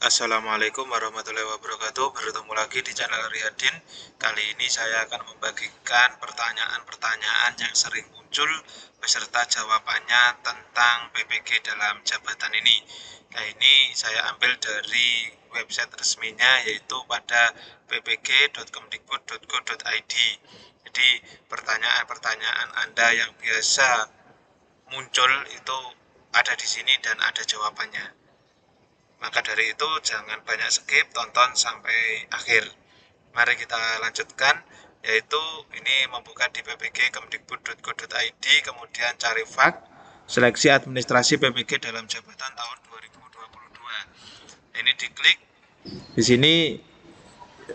Assalamualaikum warahmatullahi wabarakatuh. Bertemu lagi di channel Riyadin. Kali ini saya akan membagikan pertanyaan-pertanyaan yang sering muncul beserta jawabannya tentang PPG dalam jabatan ini. Nah, ini saya ambil dari website resminya, yaitu pada ppg.kemdikbud.go.id. Jadi pertanyaan-pertanyaan Anda yang biasa muncul itu ada di sini dan ada jawabannya. Maka dari itu jangan banyak skip, tonton sampai akhir. Mari kita lanjutkan, yaitu ini membuka di ppg.kemdikbud.go.id, kemudian cari fak, seleksi administrasi PPG dalam jabatan tahun 2022. Ini diklik. Di sini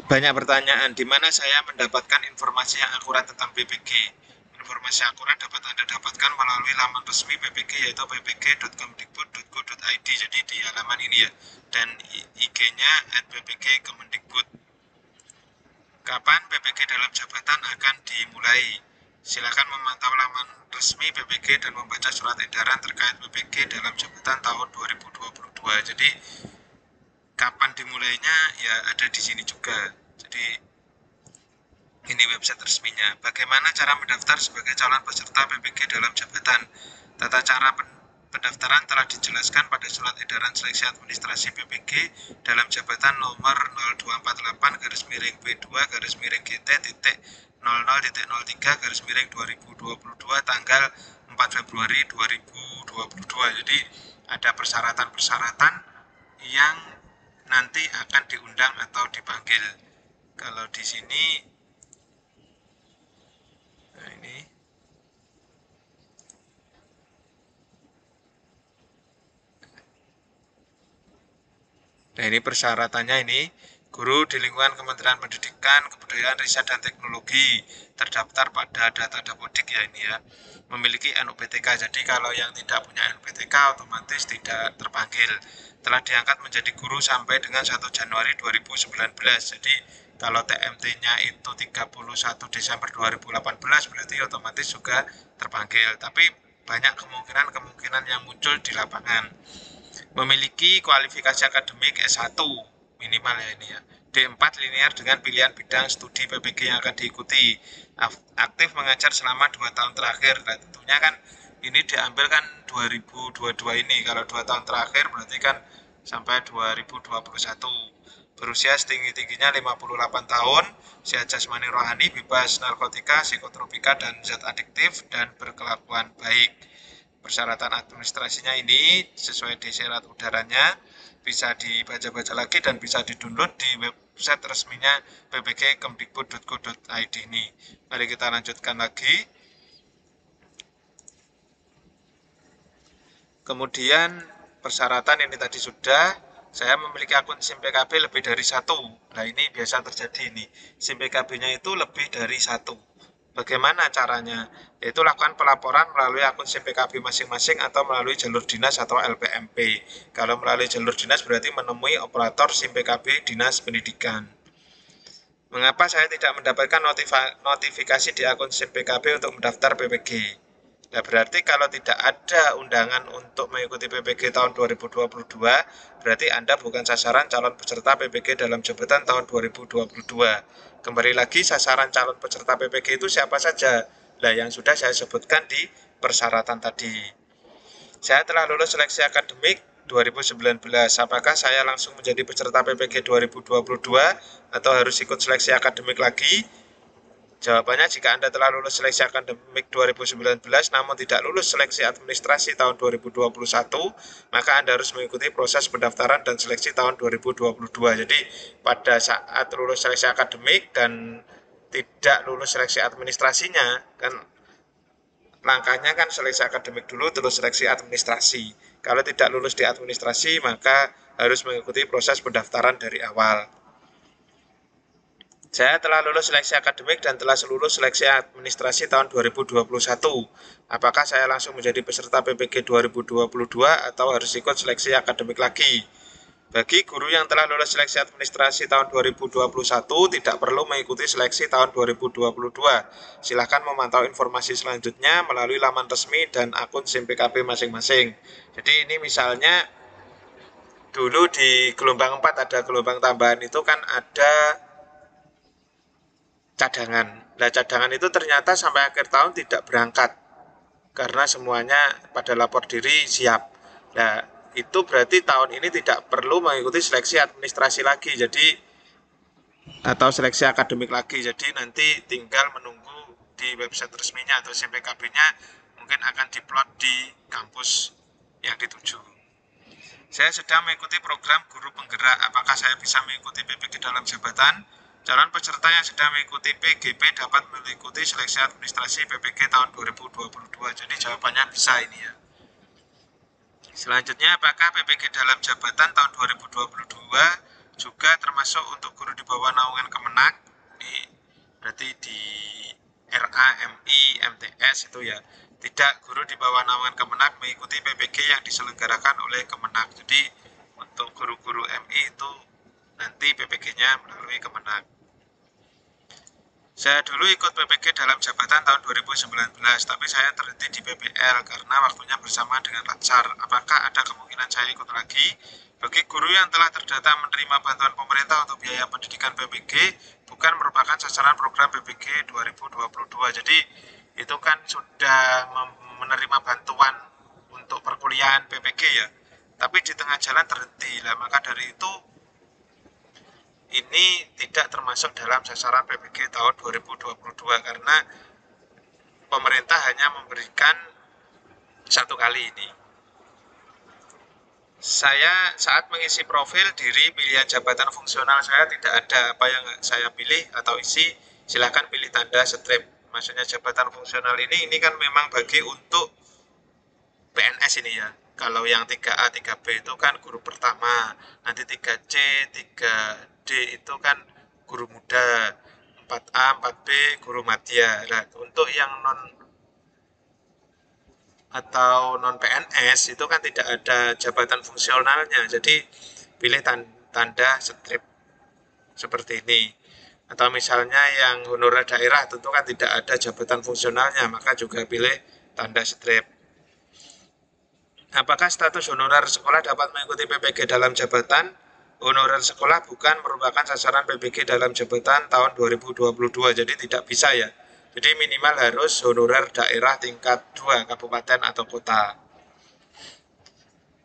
banyak pertanyaan, di mana saya mendapatkan informasi yang akurat tentang PPG. Informasi akurat dapat Anda dapatkan melalui laman resmi PPG, yaitu ppg.kemdikbud.go.id. Jadi di halaman ini ya, dan IG-nya @ppg-kemendikbud. Kapan PPG dalam jabatan akan dimulai? Silakan memantau laman resmi PPG dan membaca surat edaran terkait PPG dalam jabatan tahun 2022. Jadi kapan dimulainya ya ada di sini juga. Jadi ini website resminya. Bagaimana cara mendaftar sebagai calon peserta PPG dalam jabatan? Tata cara pendaftaran telah dijelaskan pada surat edaran seleksi administrasi PPG dalam jabatan nomor 0248-GT.00.03/2022 tanggal 4 Februari 2022. Jadi ada persyaratan-persyaratan yang nanti akan diundang atau dipanggil. Kalau di sini, nah ini, nah ini persyaratannya ini. Guru di lingkungan Kementerian Pendidikan, Kebudayaan, Riset, dan Teknologi terdaftar pada data Dapodik ya ini ya, memiliki NUPTK. Jadi kalau yang tidak punya NUPTK otomatis tidak terpanggil. Telah diangkat menjadi guru sampai dengan 1 Januari 2019. Jadi kalau TMT-nya itu 31 Desember 2018 berarti otomatis juga terpanggil. Tapi banyak kemungkinan yang muncul di lapangan. Memiliki kualifikasi akademik S1 minimal ya ini ya. D4 linear dengan pilihan bidang studi PPG yang akan diikuti. Aktif mengajar selama 2 tahun terakhir. Nah, tentunya kan ini diambil kan 2022 ini. Kalau 2 tahun terakhir berarti kan sampai 2021. Berusia setinggi-tingginya 58 tahun, sehat jasmani rohani, bebas narkotika, psikotropika, dan zat adiktif, dan berkelakuan baik. Persyaratan administrasinya ini sesuai desyarat udaranya, bisa dibaca-baca lagi dan bisa di-download di website resminya ppg-kemdikbud.go.id ini. Mari kita lanjutkan lagi. Kemudian persyaratan ini tadi sudah, saya memiliki akun SIM PKB lebih dari 1. Nah ini biasa terjadi ini, SIM PKB-nya itu lebih dari 1. Bagaimana caranya? Yaitu lakukan pelaporan melalui akun SIM PKB masing-masing atau melalui jalur dinas atau LPMP. Kalau melalui jalur dinas berarti menemui operator SIM PKB Dinas Pendidikan. Mengapa saya tidak mendapatkan notifikasi di akun SIM PKB untuk mendaftar PPG? Nah, berarti kalau tidak ada undangan untuk mengikuti PPG tahun 2022, berarti Anda bukan sasaran calon peserta PPG dalam jabatan tahun 2022. Kembali lagi, sasaran calon peserta PPG itu siapa saja? Nah, yang sudah saya sebutkan di persyaratan tadi. Saya telah lulus seleksi akademik 2019. Apakah saya langsung menjadi peserta PPG 2022 atau harus ikut seleksi akademik lagi? Jawabannya, jika Anda telah lulus seleksi akademik 2019 namun tidak lulus seleksi administrasi tahun 2021, maka Anda harus mengikuti proses pendaftaran dan seleksi tahun 2022. Jadi pada saat lulus seleksi akademik dan tidak lulus seleksi administrasinya, kan langkahnya kan seleksi akademik dulu terus seleksi administrasi. Kalau tidak lulus di administrasi, maka harus mengikuti proses pendaftaran dari awal. Saya telah lulus seleksi akademik dan telah lulus seleksi administrasi tahun 2021. Apakah saya langsung menjadi peserta PPG 2022 atau harus ikut seleksi akademik lagi? Bagi guru yang telah lulus seleksi administrasi tahun 2021 tidak perlu mengikuti seleksi tahun 2022. Silahkan memantau informasi selanjutnya melalui laman resmi dan akun SIM PKB masing-masing. Jadi ini misalnya dulu di gelombang 4 ada gelombang tambahan itu kan ada cadangan. Nah, cadangan itu ternyata sampai akhir tahun tidak berangkat karena semuanya pada lapor diri siap. Nah, itu berarti tahun ini tidak perlu mengikuti seleksi administrasi lagi. Jadi atau seleksi akademik lagi. Jadi nanti tinggal menunggu di website resminya atau SMPKB-nya mungkin akan diplot di kampus yang dituju. Saya sedang mengikuti program guru penggerak. Apakah saya bisa mengikuti PPG dalam jabatan? Calon peserta yang sedang mengikuti PGP dapat mengikuti seleksi administrasi PPG tahun 2022. Jadi jawabannya bisa ini ya. Selanjutnya, apakah PPG dalam jabatan tahun 2022 juga termasuk untuk guru di bawah naungan Kemenak? Ini berarti di RA, MI, MTS itu ya. Tidak, guru di bawah naungan Kemenak mengikuti PPG yang diselenggarakan oleh Kemenak. Jadi untuk guru-guru MI itu nanti PPG-nya melalui Kemenak. Saya dulu ikut PPG dalam jabatan tahun 2019, tapi saya terhenti di PPL karena waktunya bersamaan dengan Latsar. Apakah ada kemungkinan saya ikut lagi? Bagi guru yang telah terdata menerima bantuan pemerintah untuk biaya pendidikan PPG, bukan merupakan sasaran program PPG 2022. Jadi itu kan sudah menerima bantuan untuk perkuliahan PPG ya, tapi di tengah jalan terhenti lah. Maka dari itu ini tidak termasuk dalam sasaran PPG tahun 2022 karena pemerintah hanya memberikan satu kali ini. Saya saat mengisi profil diri pilihan jabatan fungsional saya tidak ada apa yang saya pilih atau isi, silahkan pilih tanda strip. Maksudnya jabatan fungsional ini kan memang bagi untuk PNS ini ya. Kalau yang 3A, 3B itu kan guru pertama, nanti 3C, 3D itu kan guru muda, 4A, 4B guru madya. Nah, untuk yang non PNS itu kan tidak ada jabatan fungsionalnya. Jadi pilih tanda strip seperti ini. Atau misalnya yang honorer daerah tentu kan tidak ada jabatan fungsionalnya, maka juga pilih tanda strip. Apakah status honorer sekolah dapat mengikuti PPG dalam jabatan? Honorer sekolah bukan merupakan sasaran PPG dalam jabatan tahun 2022, jadi tidak bisa ya. Jadi minimal harus honorer daerah tingkat 2 kabupaten atau kota.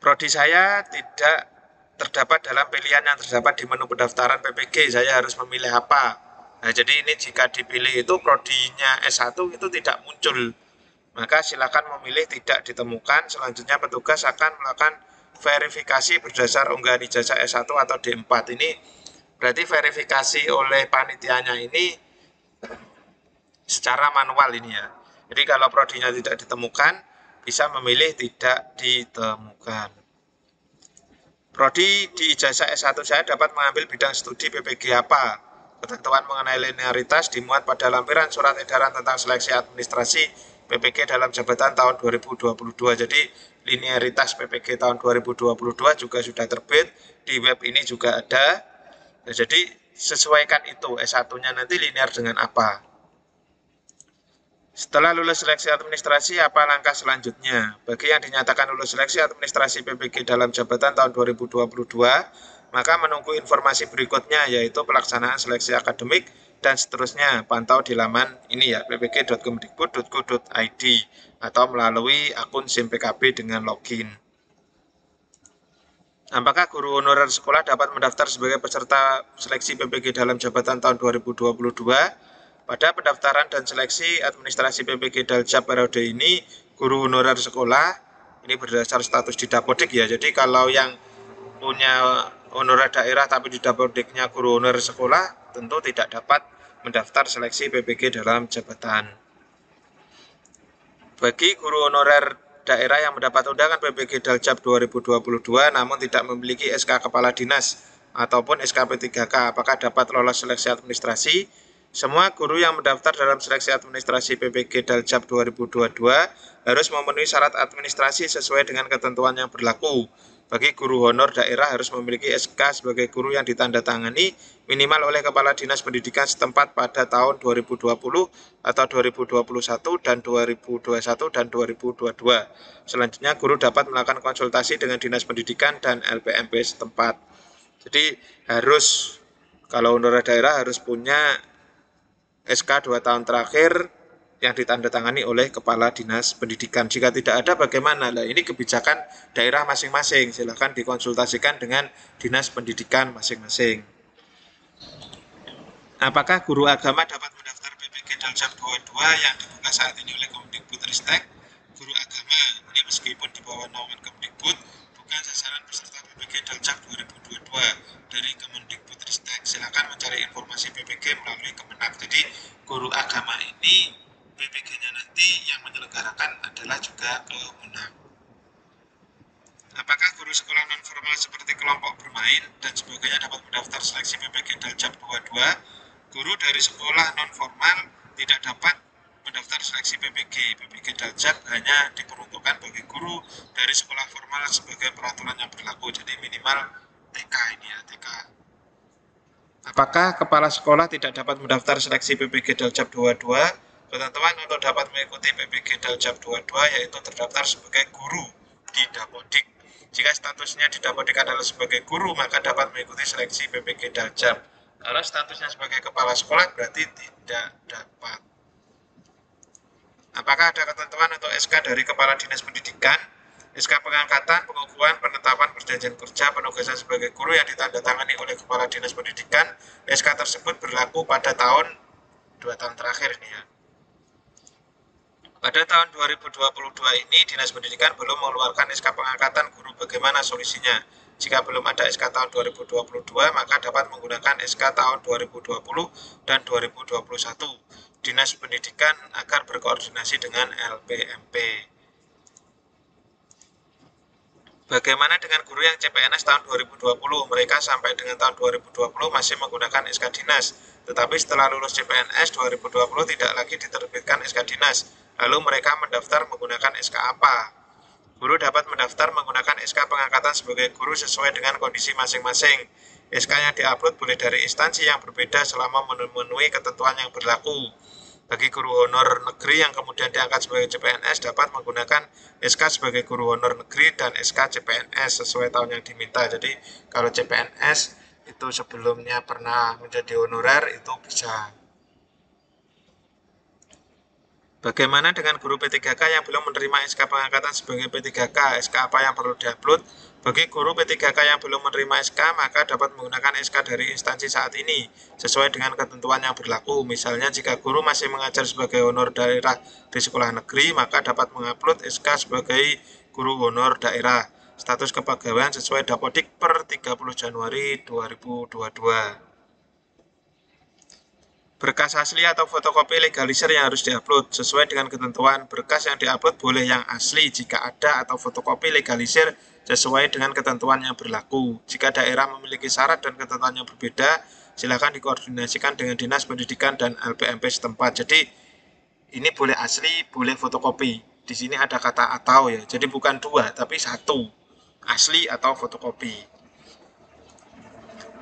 Prodi saya tidak terdapat dalam pilihan yang terdapat di menu pendaftaran PPG. Saya harus memilih apa? Nah, jadi ini jika dipilih itu prodinya S1 itu tidak muncul, maka silakan memilih tidak ditemukan. Selanjutnya petugas akan melakukan verifikasi berdasar unggahan ijazah S1 atau D4. Ini berarti verifikasi oleh panitianya ini secara manual ini ya. Jadi kalau prodinya tidak ditemukan, bisa memilih tidak ditemukan. Prodi di ijazah S1 saya dapat mengambil bidang studi PPG apa? Ketentuan mengenai linearitas dimuat pada lampiran surat edaran tentang seleksi administrasi PPG dalam jabatan tahun 2022. Jadi linearitas PPG tahun 2022 juga sudah terbit, di web ini juga ada. Nah, jadi sesuaikan itu S1-nya nanti linear dengan apa. Setelah lulus seleksi administrasi, apa langkah selanjutnya? Bagi yang dinyatakan lulus seleksi administrasi PPG dalam jabatan tahun 2022, maka menunggu informasi berikutnya yaitu pelaksanaan seleksi akademik dan seterusnya. Pantau di laman ini ya, ppg.kemdikbud.go.id atau melalui akun SIMPKB dengan login. Apakah guru honorer sekolah dapat mendaftar sebagai peserta seleksi PPG dalam jabatan tahun 2022? Pada pendaftaran dan seleksi administrasi PPG Daljab periode ini, guru honorer sekolah ini berdasar status di Dapodik ya. Jadi kalau yang punya honorer daerah tapi di Dapodiknya guru honorer sekolah tentu tidak dapat mendaftar seleksi PPG dalam jabatan. Bagi guru honorer daerah yang mendapat undangan PPG Daljab 2022 namun tidak memiliki SK Kepala Dinas ataupun SKP 3K, apakah dapat lolos seleksi administrasi? Semua guru yang mendaftar dalam seleksi administrasi PPG Daljab 2022 harus memenuhi syarat administrasi sesuai dengan ketentuan yang berlaku. Bagi guru honor daerah harus memiliki SK sebagai guru yang ditandatangani minimal oleh Kepala Dinas Pendidikan setempat pada tahun 2020 atau 2021 dan 2021 dan 2022. Selanjutnya, guru dapat melakukan konsultasi dengan Dinas Pendidikan dan LPMP setempat. Jadi harus, kalau honor daerah harus punya SK 2 tahun terakhir yang ditandatangani oleh Kepala Dinas Pendidikan. Jika tidak ada, bagaimana? Nah, ini kebijakan daerah masing-masing. Silakan dikonsultasikan dengan Dinas Pendidikan masing-masing. Apakah guru agama dapat mendaftar PPG Daljab 22 yang dibuka saat ini oleh Kemdikbudristek? Guru agama ini meskipun di bawah naungan Kemdikbud bukan sasaran peserta PPG Daljab 2022 dari Kemdikbudristek. Silakan mencari informasi PPG melalui Kemenak. Jadi guru agama ini PPG-nya nanti yang menyelenggarakan adalah juga Kemenak. Apakah guru sekolah non formal seperti kelompok bermain dan sebagainya dapat mendaftar seleksi PPG Daljab 22? Guru dari sekolah non formal tidak dapat mendaftar seleksi PPG. PPG Daljab hanya diperuntukkan bagi guru dari sekolah formal sebagai peraturan yang berlaku. Jadi minimal TK ini ya, TK. Apakah kepala sekolah tidak dapat mendaftar seleksi PPG Daljab 22? Ketentuan untuk dapat mengikuti PPG Daljab 22 yaitu terdaftar sebagai guru di Dapodik. Jika statusnya di Dapodik adalah sebagai guru, maka dapat mengikuti seleksi PPG Daljab. Kalau statusnya sebagai kepala sekolah berarti tidak dapat. Apakah ada ketentuan untuk SK dari Kepala Dinas Pendidikan? SK pengangkatan, pengukuhan, penetapan perjanjian kerja, penugasan sebagai guru yang ditandatangani oleh Kepala Dinas Pendidikan. SK tersebut berlaku pada tahun 2 tahun terakhir ini ya. Pada tahun 2022 ini, Dinas Pendidikan belum mengeluarkan SK pengangkatan guru. Bagaimana solusinya? Jika belum ada SK tahun 2022, maka dapat menggunakan SK tahun 2020 dan 2021 Dinas Pendidikan agar berkoordinasi dengan LPMP. Bagaimana dengan guru yang CPNS tahun 2020? Mereka sampai dengan tahun 2020 masih menggunakan SK Dinas, tetapi setelah lulus CPNS 2020 tidak lagi diterbitkan SK Dinas. Lalu mereka mendaftar menggunakan SK apa? Guru dapat mendaftar menggunakan SK pengangkatan sebagai guru sesuai dengan kondisi masing-masing. SK yang diupload boleh dari instansi yang berbeda selama memenuhi ketentuan yang berlaku. Bagi guru honor negeri yang kemudian diangkat sebagai CPNS dapat menggunakan SK sebagai guru honor negeri dan SK CPNS sesuai tahun yang diminta. Jadi kalau CPNS itu sebelumnya pernah menjadi honorer itu bisa. Bagaimana dengan guru P3K yang belum menerima SK pengangkatan sebagai P3K? SK apa yang perlu diupload? Bagi guru P3K yang belum menerima SK, maka dapat menggunakan SK dari instansi saat ini, sesuai dengan ketentuan yang berlaku. Misalnya, jika guru masih mengajar sebagai honor daerah di sekolah negeri, maka dapat mengupload SK sebagai guru honor daerah. Status kepegawaian sesuai Dapodik per 30 Januari 2022. Berkas asli atau fotokopi legalisir yang harus diupload sesuai dengan ketentuan. Berkas yang diupload boleh yang asli jika ada atau fotokopi legalisir sesuai dengan ketentuan yang berlaku. Jika daerah memiliki syarat dan ketentuan yang berbeda, silakan dikoordinasikan dengan Dinas Pendidikan dan LPMP setempat. Jadi ini boleh asli, boleh fotokopi. Di sini ada kata atau ya. Jadi bukan dua, tapi satu. Asli atau fotokopi.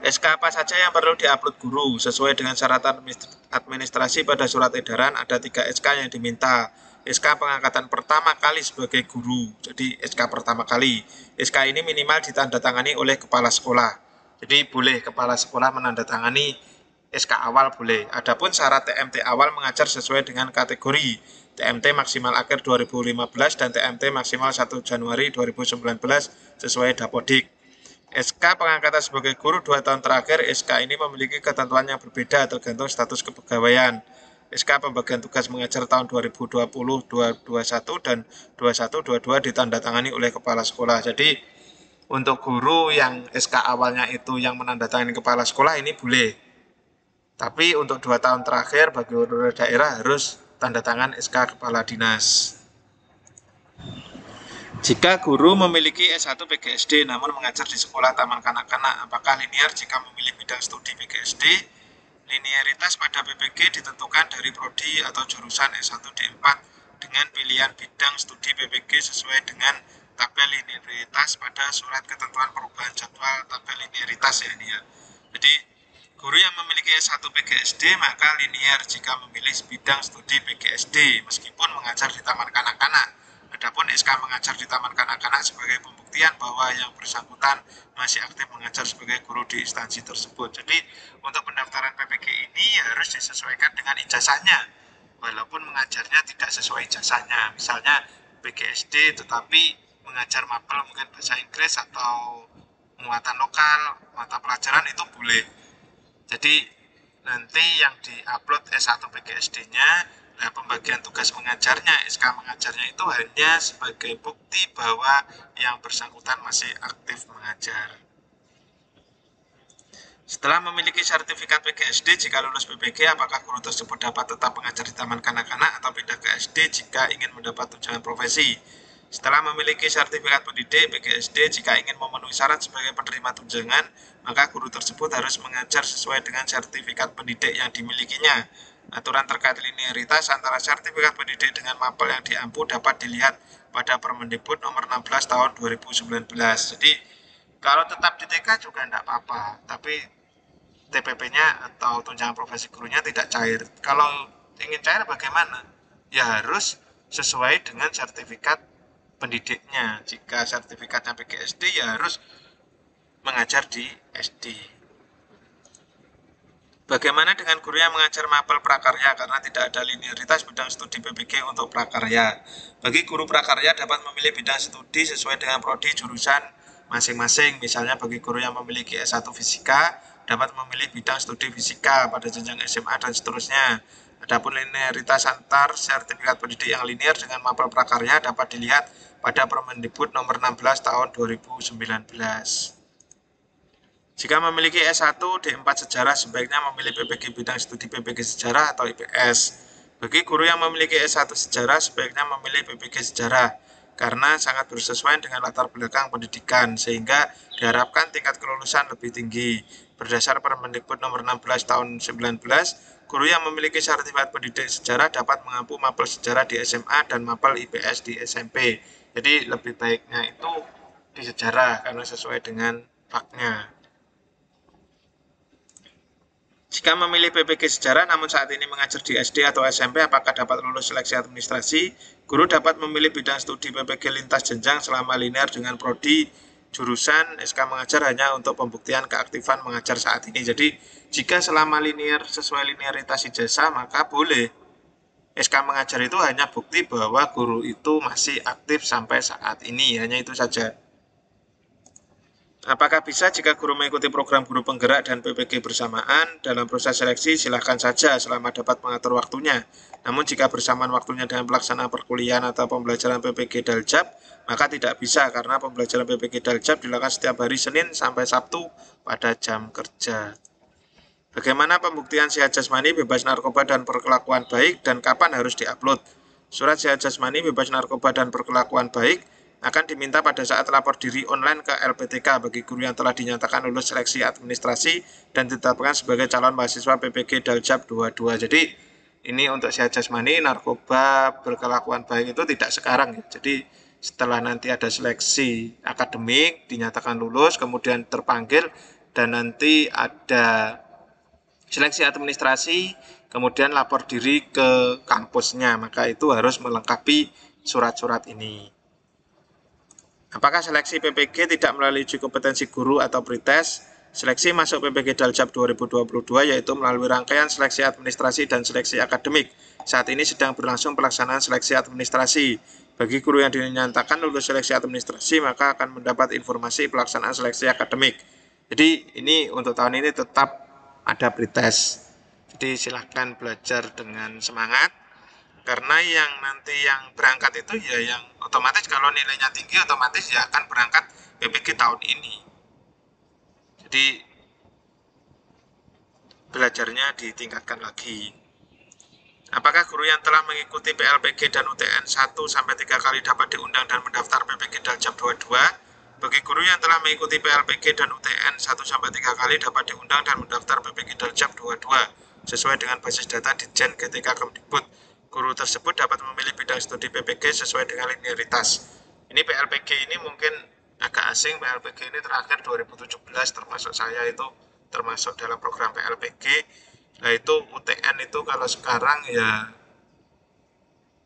SK apa saja yang perlu diupload guru? Sesuai dengan syarat administrasi pada surat edaran ada 3 SK yang diminta. SK pengangkatan pertama kali sebagai guru. Jadi SK pertama kali. SK ini minimal ditandatangani oleh kepala sekolah. Jadi boleh kepala sekolah menandatangani SK awal boleh. Adapun syarat TMT awal mengajar sesuai dengan kategori. TMT maksimal akhir 2015 dan TMT maksimal 1 Januari 2019 sesuai Dapodik. SK pengangkatan sebagai guru 2 tahun terakhir, SK ini memiliki ketentuan yang berbeda tergantung status kepegawaian. SK pembagian tugas mengajar tahun 2020, 2021, dan 21-22 ditandatangani oleh kepala sekolah. Jadi untuk guru yang SK awalnya itu yang menandatangani kepala sekolah ini boleh. Tapi untuk 2 tahun terakhir bagi honor daerah harus tanda tangan SK kepala dinas. Jika guru memiliki S1 PGSD namun mengajar di sekolah taman kanak-kanak, apakah linear jika memilih bidang studi PGSD? Linearitas pada PPG ditentukan dari prodi atau jurusan S1 D4 dengan pilihan bidang studi PPG sesuai dengan tabel linearitas pada surat ketentuan perubahan jadwal tabel linearitas ya ini ya. Jadi guru yang memiliki S1 PGSD maka linear jika memilih bidang studi PGSD meskipun mengajar di taman kanak-kanak. Adapun SK mengajar di taman kanak-kanak sebagai pembuktian bahwa yang bersangkutan masih aktif mengajar sebagai guru di instansi tersebut. Jadi untuk pendaftaran PPG ini harus disesuaikan dengan ijazahnya. Walaupun mengajarnya tidak sesuai ijazahnya. Misalnya PGSD tetapi mengajar mapel mungkin bahasa Inggris atau muatan lokal, mata pelajaran itu boleh. Jadi nanti yang diupload S1 PGSD-nya, nah pembagian tugas mengajarnya, SK mengajarnya itu hanya sebagai bukti bahwa yang bersangkutan masih aktif mengajar. Setelah memiliki sertifikat PGSD, jika lulus PPG, apakah guru tersebut dapat tetap mengajar di taman kanak-kanak atau pindah ke SD jika ingin mendapat tunjangan profesi? Setelah memiliki sertifikat pendidik PGSD, jika ingin memenuhi syarat sebagai penerima tunjangan, maka guru tersebut harus mengajar sesuai dengan sertifikat pendidik yang dimilikinya. Aturan terkait linearitas antara sertifikat pendidik dengan mapel yang diampu dapat dilihat pada Permendikbud nomor 16 tahun 2019. Jadi, kalau tetap di TK juga tidak apa-apa, tapi TPP-nya atau tunjangan profesi gurunya tidak cair. Kalau ingin cair bagaimana? Ya harus sesuai dengan sertifikat pendidiknya. Jika sertifikatnya PGSD ya harus mengajar di SD. Bagaimana dengan guru yang mengajar mapel prakarya karena tidak ada linearitas bidang studi PPG untuk prakarya? Bagi guru prakarya dapat memilih bidang studi sesuai dengan prodi jurusan masing-masing. Misalnya bagi guru yang memiliki S1 Fisika dapat memilih bidang studi fisika pada jenjang SMA dan seterusnya. Adapun linearitas antar sertifikat pendidik yang linear dengan mapel prakarya dapat dilihat pada Permendikbud nomor 16 tahun 2019. Jika memiliki S1 D4 Sejarah, sebaiknya memilih PPG bidang studi PPG Sejarah atau IPS. Bagi guru yang memiliki S1 Sejarah, sebaiknya memilih PPG Sejarah karena sangat bersesuaian dengan latar belakang pendidikan, sehingga diharapkan tingkat kelulusan lebih tinggi. Berdasar Permendikbud nomor 16 tahun 19, guru yang memiliki sertifikat pendidik sejarah dapat mengampu mapel sejarah di SMA dan mapel IPS di SMP. Jadi lebih baiknya itu di sejarah karena sesuai dengan faknya. Jika memilih PPG Sejarah namun saat ini mengajar di SD atau SMP, apakah dapat lulus seleksi administrasi? Guru dapat memilih bidang studi PPG lintas jenjang selama linear dengan prodi jurusan. SK mengajar hanya untuk pembuktian keaktifan mengajar saat ini. Jadi jika selama linear sesuai linearitas ijazah maka boleh. SK mengajar itu hanya bukti bahwa guru itu masih aktif sampai saat ini, hanya itu saja. Apakah bisa jika guru mengikuti program guru penggerak dan PPG bersamaan? Dalam proses seleksi silahkan saja selama dapat mengatur waktunya. Namun jika bersamaan waktunya dengan pelaksanaan perkuliahan atau pembelajaran PPG Daljab, maka tidak bisa karena pembelajaran PPG Daljab dilakukan setiap hari Senin sampai Sabtu pada jam kerja. Bagaimana pembuktian sehat jasmani, bebas narkoba dan berkelakuan baik dan kapan harus diupload? Surat sehat jasmani, bebas narkoba dan berkelakuan baik akan diminta pada saat lapor diri online ke LPTK bagi guru yang telah dinyatakan lulus seleksi administrasi dan ditetapkan sebagai calon mahasiswa PPG Daljab 22. Jadi ini untuk sehat jasmani, narkoba, berkelakuan baik itu tidak sekarang ya. Jadi setelah nanti ada seleksi akademik, dinyatakan lulus, kemudian terpanggil dan nanti ada seleksi administrasi, kemudian lapor diri ke kampusnya, maka itu harus melengkapi surat-surat ini. Apakah seleksi PPG tidak melalui uji kompetensi guru atau pretest? Seleksi masuk PPG Daljab 2022 yaitu melalui rangkaian seleksi administrasi dan seleksi akademik. Saat ini sedang berlangsung pelaksanaan seleksi administrasi. Bagi guru yang dinyatakan lulus seleksi administrasi maka akan mendapat informasi pelaksanaan seleksi akademik. Jadi ini untuk tahun ini tetap ada pretest. Jadi silahkan belajar dengan semangat. Karena yang nanti yang berangkat itu ya yang otomatis kalau nilainya tinggi otomatis ya akan berangkat PPG tahun ini. Jadi belajarnya ditingkatkan lagi. Apakah guru yang telah mengikuti PLPG dan UTN 1-3 kali dapat diundang dan mendaftar PPG Daljab 22? Bagi guru yang telah mengikuti PLPG dan UTN 1-3 kali dapat diundang dan mendaftar PPG Daljab 22 sesuai dengan basis data Ditjen GTK Kemdikbud. Guru tersebut dapat memilih bidang studi PPG sesuai dengan linearitas. Ini PLPG ini mungkin agak asing. PLPG ini terakhir 2017, termasuk saya itu termasuk dalam program PLPG. Nah itu UTN itu kalau sekarang ya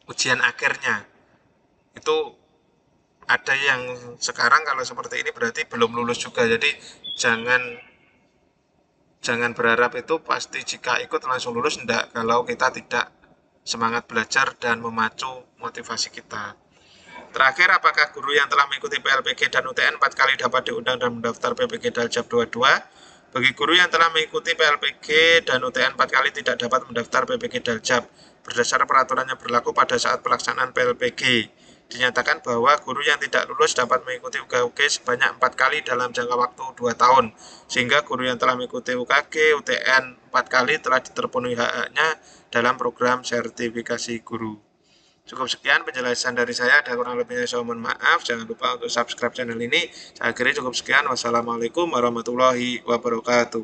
ujian akhirnya itu ada yang sekarang kalau seperti ini berarti belum lulus juga. Jadi jangan jangan berharap itu pasti jika ikut langsung lulus, enggak, kalau kita tidak semangat belajar dan memacu motivasi kita. Terakhir, apakah guru yang telah mengikuti PLPG dan UTN 4 kali dapat diundang dan mendaftar PPG Daljab 22? Bagi guru yang telah mengikuti PLPG dan UTN 4 kali tidak dapat mendaftar PPG Daljab berdasar peraturan yang berlaku pada saat pelaksanaan PLPG. Dinyatakan bahwa guru yang tidak lulus dapat mengikuti UKG sebanyak 4 kali dalam jangka waktu 2 tahun, sehingga guru yang telah mengikuti UKG, UTN 4 kali telah terpenuhi hak-haknya dalam program sertifikasi guru. Cukup sekian penjelasan dari saya, ada kurang lebihnya saya mohon maaf. Jangan lupa untuk subscribe channel ini. Saya akhiri cukup sekian. Wassalamualaikum warahmatullahi wabarakatuh.